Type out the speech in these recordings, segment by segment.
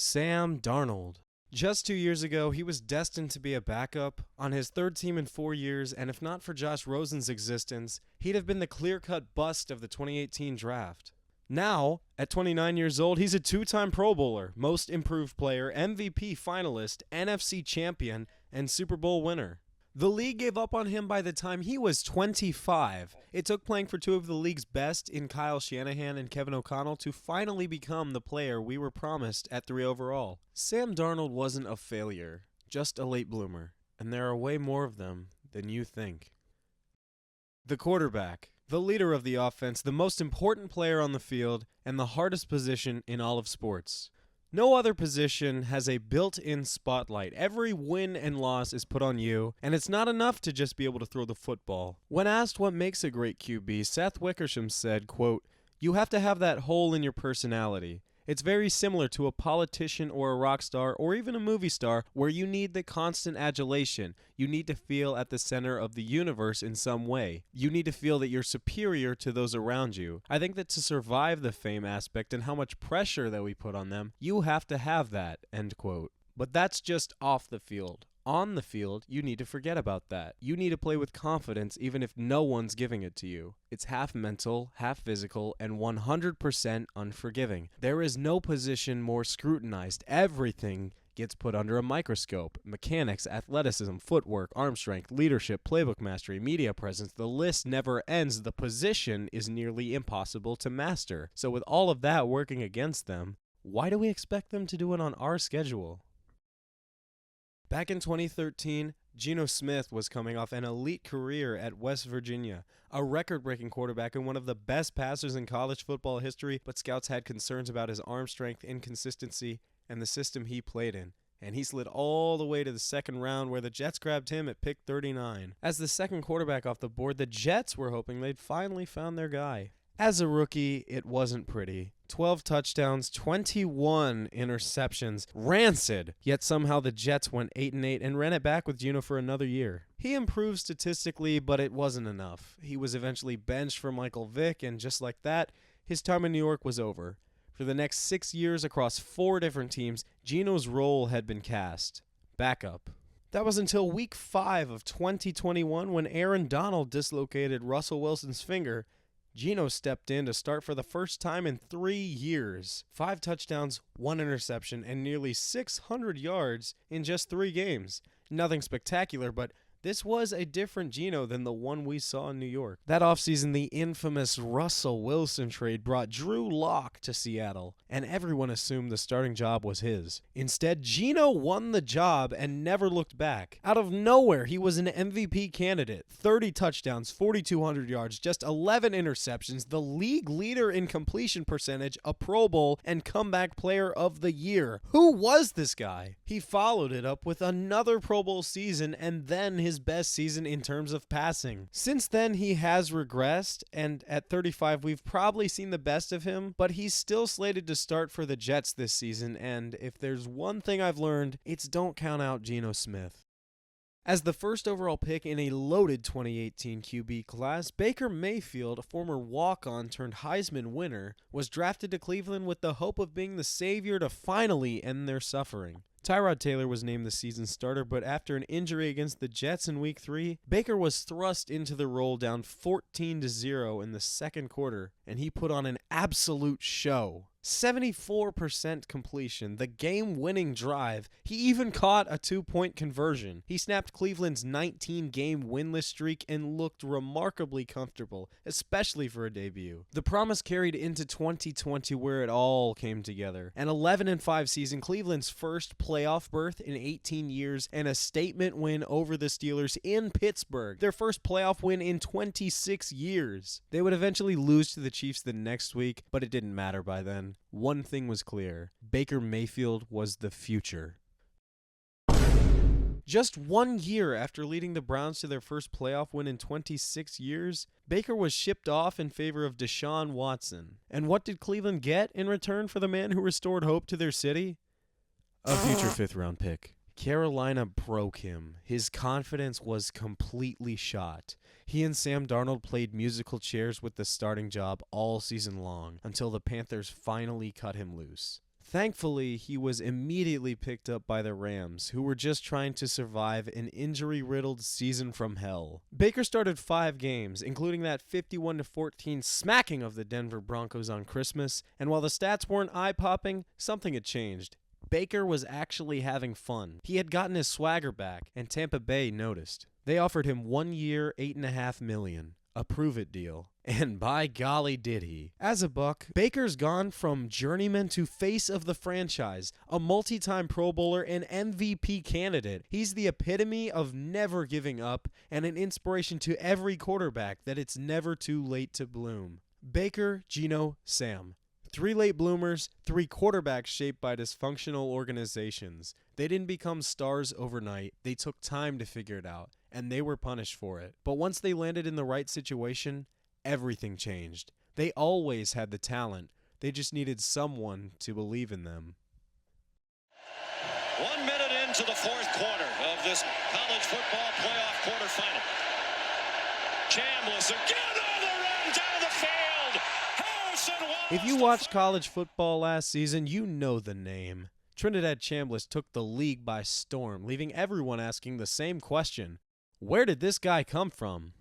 Sam Darnold. Just 2 years ago, he was destined to be a backup on his third team in 4 years, and if not for Josh Rosen's existence, he'd have been the clear-cut bust of the 2018 draft. Now, at 29 years old, he's a two-time Pro Bowler, Most Improved Player, MVP finalist, NFC champion, and Super Bowl winner. The league gave up on him by the time he was 25. It took playing for two of the league's best in Kyle Shanahan and Kevin O'Connell to finally become the player we were promised at 3 overall. Sam Darnold wasn't a failure, just a late bloomer, and there are way more of them than you think. The quarterback, the leader of the offense, the most important player on the field, and the hardest position in all of sports. No other position has a built-in spotlight. Every win and loss is put on you, and it's not enough to just be able to throw the football. When asked what makes a great QB, Seth Wickersham said, quote, "You have to have that hole in your personality. It's very similar to a politician or a rock star or even a movie star where you need the constant adulation. You need to feel at the center of the universe in some way. You need to feel that you're superior to those around you. I think that to survive the fame aspect and how much pressure that we put on them, you have to have that," end quote. But that's just off the field. On the field, you need to forget about that. You need to play with confidence even if no one's giving it to you. It's half mental, half physical, and 100% unforgiving. There is no position more scrutinized. Everything gets put under a microscope. Mechanics, athleticism, footwork, arm strength, leadership, playbook mastery, media presence. The list never ends. The position is nearly impossible to master. So with all of that working against them, why do we expect them to do it on our schedule? Back in 2013, Geno Smith was coming off an elite career at West Virginia, a record-breaking quarterback and one of the best passers in college football history, but scouts had concerns about his arm strength, inconsistency, and the system he played in. And he slid all the way to the second round where the Jets grabbed him at pick 39. As the second quarterback off the board, the Jets were hoping they'd finally found their guy. As a rookie, it wasn't pretty. 12 touchdowns, 21 interceptions, rancid. Yet somehow the Jets went 8-8 and ran it back with Geno for another year. He improved statistically, but it wasn't enough. He was eventually benched for Michael Vick, and just like that, his time in New York was over. For the next 6 years across 4 different teams, Geno's role had been cast. Backup. That was until week 5 of 2021 when Aaron Donald dislocated Russell Wilson's finger. Geno stepped in to start for the first time in 3 years. 5 touchdowns, 1 interception, and nearly 600 yards in just 3 games. Nothing spectacular, but this was a different Geno than the one we saw in New York. That offseason, the infamous Russell Wilson trade brought Drew Lock to Seattle, and everyone assumed the starting job was his. Instead, Geno won the job and never looked back. Out of nowhere, he was an MVP candidate. 30 touchdowns, 4,200 yards, just 11 interceptions, the league leader in completion percentage, a Pro Bowl, and comeback player of the year. Who was this guy? He followed it up with another Pro Bowl season and then his best season in terms of passing. Since then, he has regressed, and at 35, we've probably seen the best of him, but he's still slated to start for the Jets this season, and if there's one thing I've learned, it's don't count out Geno Smith. As the first overall pick in a loaded 2018 QB class, Baker Mayfield, a former walk-on turned Heisman winner, was drafted to Cleveland with the hope of being the savior to finally end their suffering. Tyrod Taylor was named the season's starter, but after an injury against the Jets in Week 3, Baker was thrust into the role down 14-0 in the second quarter, and he put on an absolute show. 74% completion, the game-winning drive. He even caught a 2-point conversion. He snapped Cleveland's 19-game winless streak and looked remarkably comfortable, especially for a debut. The promise carried into 2020 where it all came together. An 11-5 season, Cleveland's first playoff berth in 18 years, and a statement win over the Steelers in Pittsburgh, their first playoff win in 26 years. They would eventually lose to the Chiefs the next week, but it didn't matter by then. One thing was clear: Baker Mayfield was the future. Just 1 year after leading the Browns to their first playoff win in 26 years, Baker was shipped off in favor of Deshaun Watson. And what did Cleveland get in return for the man who restored hope to their city? A future 5th-round pick. Carolina broke him. His confidence was completely shot. He and Sam Darnold played musical chairs with the starting job all season long until the Panthers finally cut him loose. Thankfully, he was immediately picked up by the Rams, who were just trying to survive an injury-riddled season from hell. Baker started 5 games, including that 51-14 smacking of the Denver Broncos on Christmas, and while the stats weren't eye-popping, something had changed. Baker was actually having fun. He had gotten his swagger back, and Tampa Bay noticed. They offered him 1 year, $8.5 million. A prove-it deal. And by golly did he. As a Buck, Baker's gone from journeyman to face of the franchise, a multi-time Pro Bowler and MVP candidate. He's the epitome of never giving up and an inspiration to every quarterback that it's never too late to bloom. Baker, Geno, Sam. 3 late bloomers, 3 quarterbacks shaped by dysfunctional organizations. They didn't become stars overnight. They took time to figure it out, and they were punished for it. But once they landed in the right situation, everything changed. They always had the talent. They just needed someone to believe in them. 1 minute into the 4th quarter of this college football playoff quarterfinal. Chambliss again on the run down the field. If you watched college football last season, you know the name. Trinidad Chambliss took the league by storm, leaving everyone asking the same question. Where did this guy come from?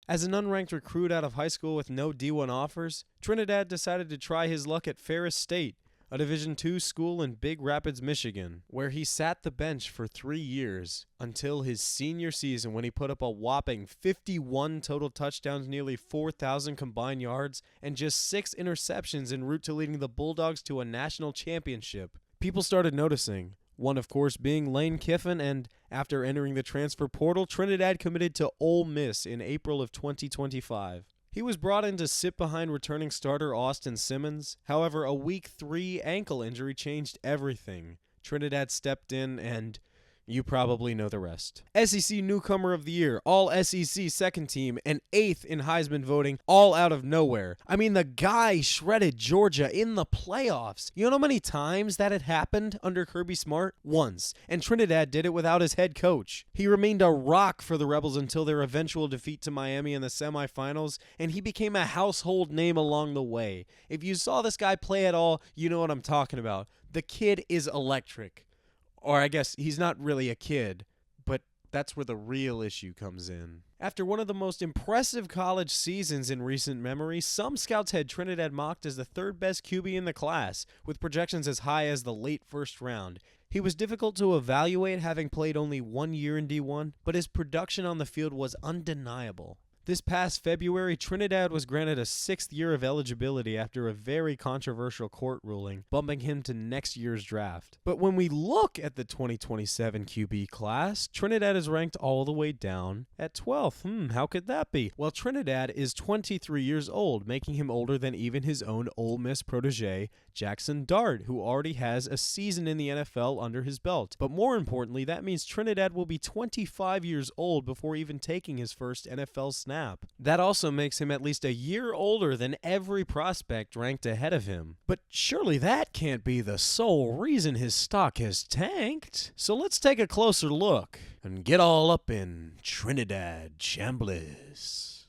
As an unranked recruit out of high school with no D1 offers, Trinidad decided to try his luck at Ferris State, a Division II school in Big Rapids, Michigan, where he sat the bench for 3 years until his senior season when he put up a whopping 51 total touchdowns, nearly 4,000 combined yards, and just 6 interceptions en route to leading the Bulldogs to a national championship. People started noticing. One, of course, being Lane Kiffin, and after entering the transfer portal, Trinidad committed to Ole Miss in April of 2025. He was brought in to sit behind returning starter Austin Simmons. However, a week 3 ankle injury changed everything. Trinidad stepped in and you probably know the rest. SEC Newcomer of the Year, All SEC second team, and 8th in Heisman voting, all out of nowhere. I mean, the guy shredded Georgia in the playoffs. You know how many times that had happened under Kirby Smart? Once. And Trinidad did it without his head coach. He remained a rock for the Rebels until their eventual defeat to Miami in the semifinals, and he became a household name along the way. If you saw this guy play at all, you know what I'm talking about. The kid is electric. Or I guess he's not really a kid, but that's where the real issue comes in. After one of the most impressive college seasons in recent memory, some scouts had Trinidad mocked as the 3rd best QB in the class, with projections as high as the late 1st round. He was difficult to evaluate, having played only 1 year in D1, but his production on the field was undeniable. This past February, Trinidad was granted a 6th year of eligibility after a very controversial court ruling, bumping him to next year's draft. But when we look at the 2027 QB class, Trinidad is ranked all the way down at 12th. How could that be? Well, Trinidad is 23 years old, making him older than even his own Ole Miss protege, Jackson Dart, who already has a season in the NFL under his belt. But more importantly, that means Trinidad will be 25 years old before even taking his first NFL snap. That also makes him at least a year older than every prospect ranked ahead of him. But surely that can't be the sole reason his stock has tanked. So let's take a closer look and get all up in Trinidad Chambliss.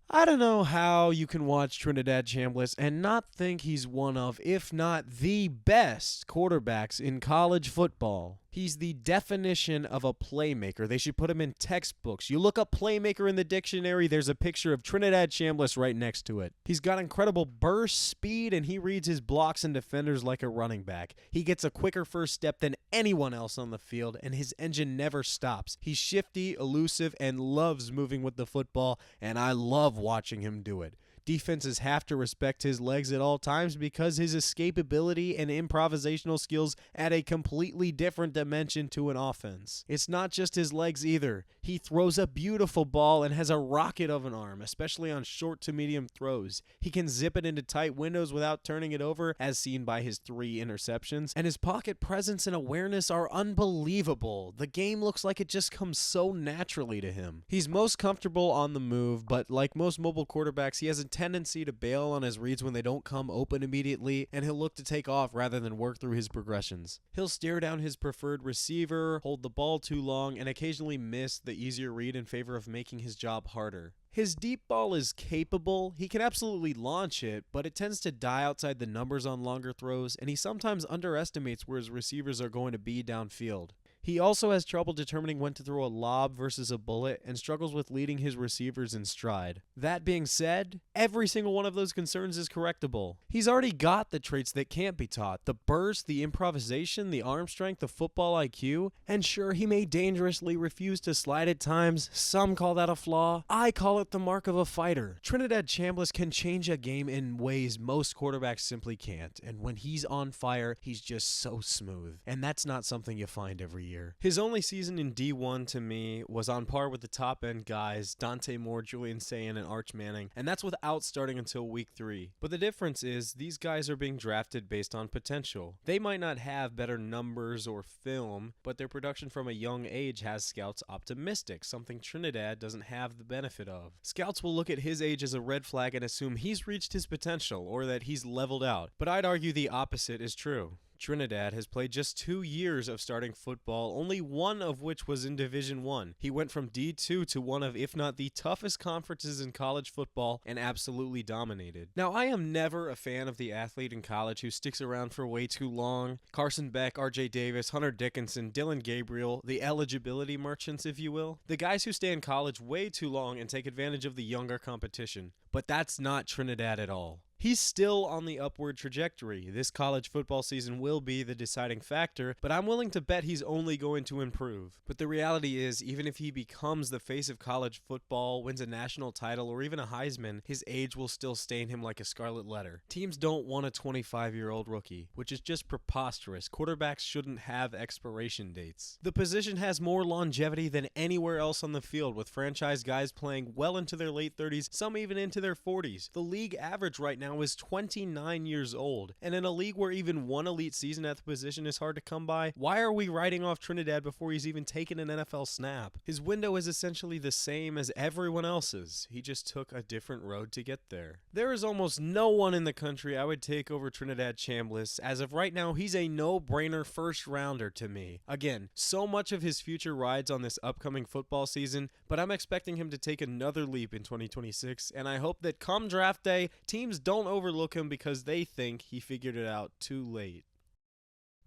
I don't know how you can watch Trinidad Chambliss and not think he's one of, if not the best quarterbacks in college football. He's the definition of a playmaker. They should put him in textbooks. You look up playmaker in the dictionary, there's a picture of Trinidad Chambliss right next to it. He's got incredible burst speed, and he reads his blocks and defenders like a running back. He gets a quicker first step than anyone else on the field, and his engine never stops. He's shifty, elusive, and loves moving with the football, and I love watching him do it. Defenses have to respect his legs at all times because his escapability and improvisational skills add a completely different dimension to an offense. It's not just his legs either. He throws a beautiful ball and has a rocket of an arm, especially on short to medium throws. He can zip it into tight windows without turning it over, as seen by his 3 interceptions, and his pocket presence and awareness are unbelievable. The game looks like it just comes so naturally to him. He's most comfortable on the move, but like most mobile quarterbacks, he has a tendency to bail on his reads when they don't come open immediately, and he'll look to take off rather than work through his progressions. He'll stare down his preferred receiver, hold the ball too long, and occasionally miss the easier read in favor of making his job harder. His deep ball is capable, he can absolutely launch it, but it tends to die outside the numbers on longer throws, and he sometimes underestimates where his receivers are going to be downfield. He also has trouble determining when to throw a lob versus a bullet and struggles with leading his receivers in stride. That being said, every single one of those concerns is correctable. He's already got the traits that can't be taught: the burst, the improvisation, the arm strength, the football IQ, and sure, he may dangerously refuse to slide at times. Some call that a flaw. I call it the mark of a fighter. Trinidad Chambliss can change a game in ways most quarterbacks simply can't, and when he's on fire, he's just so smooth, and that's not something you find every year. His only season in D1 to me was on par with the top end guys Dante Moore, Julian Sayin, and Arch Manning, and that's without starting until week 3. But the difference is these guys are being drafted based on potential. They might not have better numbers or film, but their production from a young age has scouts optimistic, something Trinidad doesn't have the benefit of. Scouts will look at his age as a red flag and assume he's reached his potential or that he's leveled out, but I'd argue the opposite is true. Trinidad has played just 2 years of starting football, only one of which was in Division I. He went from D2 to one of, if not the toughest conferences in college football, and absolutely dominated. Now, I am never a fan of the athlete in college who sticks around for way too long. Carson Beck, RJ Davis, Hunter Dickinson, Dylan Gabriel, the eligibility merchants, if you will. The guys who stay in college way too long and take advantage of the younger competition. But that's not Trinidad at all. He's still on the upward trajectory. This college football season will be the deciding factor, but I'm willing to bet he's only going to improve. But the reality is, even if he becomes the face of college football, wins a national title, or even a Heisman, his age will still stain him like a scarlet letter. Teams don't want a 25-year-old rookie, which is just preposterous. Quarterbacks shouldn't have expiration dates. The position has more longevity than anywhere else on the field, with franchise guys playing well into their late 30s, some even into their 40s. The league average right now is 29 years old, and in a league where even one elite season at the position is hard to come by, why are we writing off Trinidad before he's even taken an NFL snap? His window is essentially the same as everyone else's. He just took a different road to get there. There is almost no one in the country I would take over Trinidad Chambliss. As of right now, he's a no-brainer first rounder to me. Again, so much of his future rides on this upcoming football season, but I'm expecting him to take another leap in 2026, and I hope that come draft day, teams don't overlook him because they think he figured it out too late.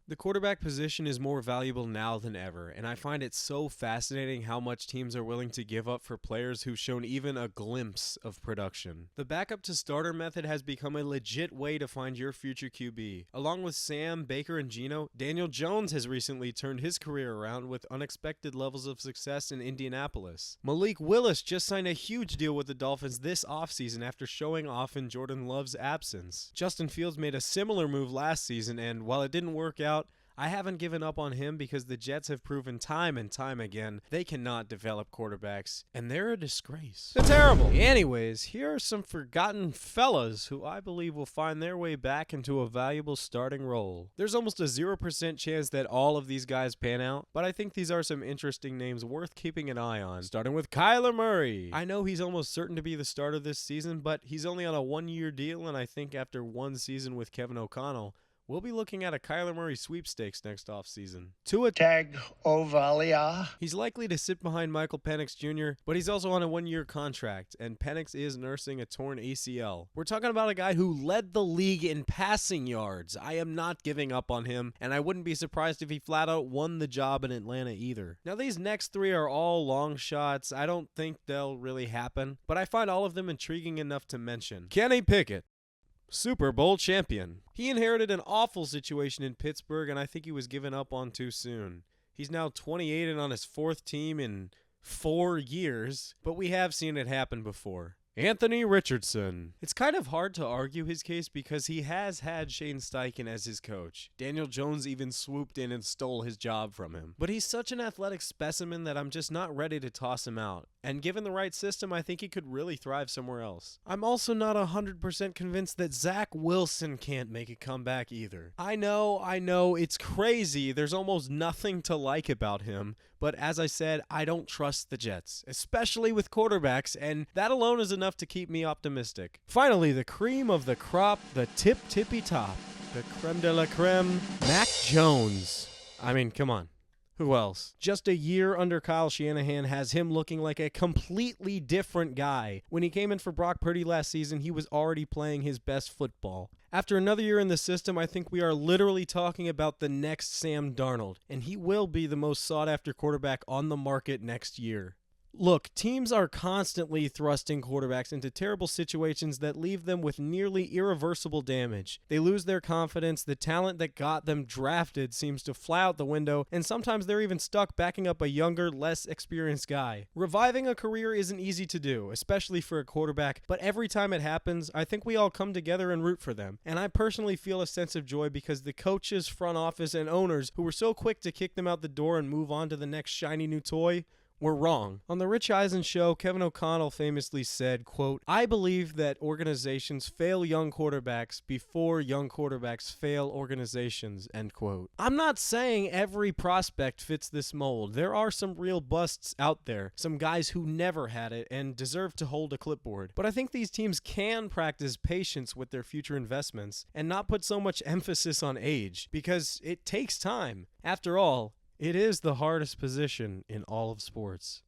The quarterback position is more valuable now than ever, and I find it so fascinating how much teams are willing to give up for players who've shown even a glimpse of production. The backup to starter method has become a legit way to find your future QB. Along with Sam, Baker, and Geno, Daniel Jones has recently turned his career around with unexpected levels of success in Indianapolis. Malik Willis just signed a huge deal with the Dolphins this offseason after showing off in Jordan Love's absence. Justin Fields made a similar move last season, and while it didn't work out, I haven't given up on him because the Jets have proven time and time again they cannot develop quarterbacks, and they're a disgrace. They're terrible. Anyways, here are some forgotten fellas who I believe will find their way back into a valuable starting role. There's almost a 0% chance that all of these guys pan out, but I think these are some interesting names worth keeping an eye on, starting with Kyler Murray. I know he's almost certain to be the starter this season, but he's only on a 1-year deal, and I think after one season with Kevin O'Connell, we'll be looking at a Kyler Murray sweepstakes next offseason. Tua Tagovailoa. He's likely to sit behind Michael Penix Jr., but he's also on a 1-year contract, and Penix is nursing a torn ACL. We're talking about a guy who led the league in passing yards. I am not giving up on him, and I wouldn't be surprised if he flat out won the job in Atlanta either. Now, these next 3 are all long shots. I don't think they'll really happen, but I find all of them intriguing enough to mention. Kenny Pickett, Super Bowl champion. He inherited an awful situation in Pittsburgh, and I think he was given up on too soon. He's now 28 and on his 4th team in 4 years, but we have seen it happen before. Anthony Richardson. It's kind of hard to argue his case because he has had Shane Steichen as his coach. Daniel Jones even swooped in and stole his job from him. But he's such an athletic specimen that I'm just not ready to toss him out. And given the right system, I think he could really thrive somewhere else. I'm also not 100% convinced that Zach Wilson can't make a comeback either. I know, it's crazy. There's almost nothing to like about him. But as I said, I don't trust the Jets, especially with quarterbacks, and that alone is enough enough to keep me optimistic. Finally, the cream of the crop, the tippy top, the creme de la creme, Mac Jones. I mean, come on. Who else? Just a year under Kyle Shanahan has him looking like a completely different guy. When he came in for Brock Purdy last season, he was already playing his best football. After another year in the system, I think we are literally talking about the next Sam Darnold, and he will be the most sought-after quarterback on the market next year. Look, teams are constantly thrusting quarterbacks into terrible situations that leave them with nearly irreversible damage. They lose their confidence, the talent that got them drafted seems to fly out the window, and sometimes they're even stuck backing up a younger, less experienced guy. Reviving a career isn't easy to do, especially for a quarterback, but every time it happens, I think we all come together and root for them. And I personally feel a sense of joy because the coaches, front office, and owners who were so quick to kick them out the door and move on to the next shiny new toy were wrong. On the Rich Eisen show, Kevin O'Connell famously said, quote, "I believe that organizations fail young quarterbacks before young quarterbacks fail organizations," end quote. I'm not saying every prospect fits this mold. There are some real busts out there, some guys who never had it and deserve to hold a clipboard. But I think these teams can practice patience with their future investments and not put so much emphasis on age, because it takes time. After all, it is the hardest position in all of sports.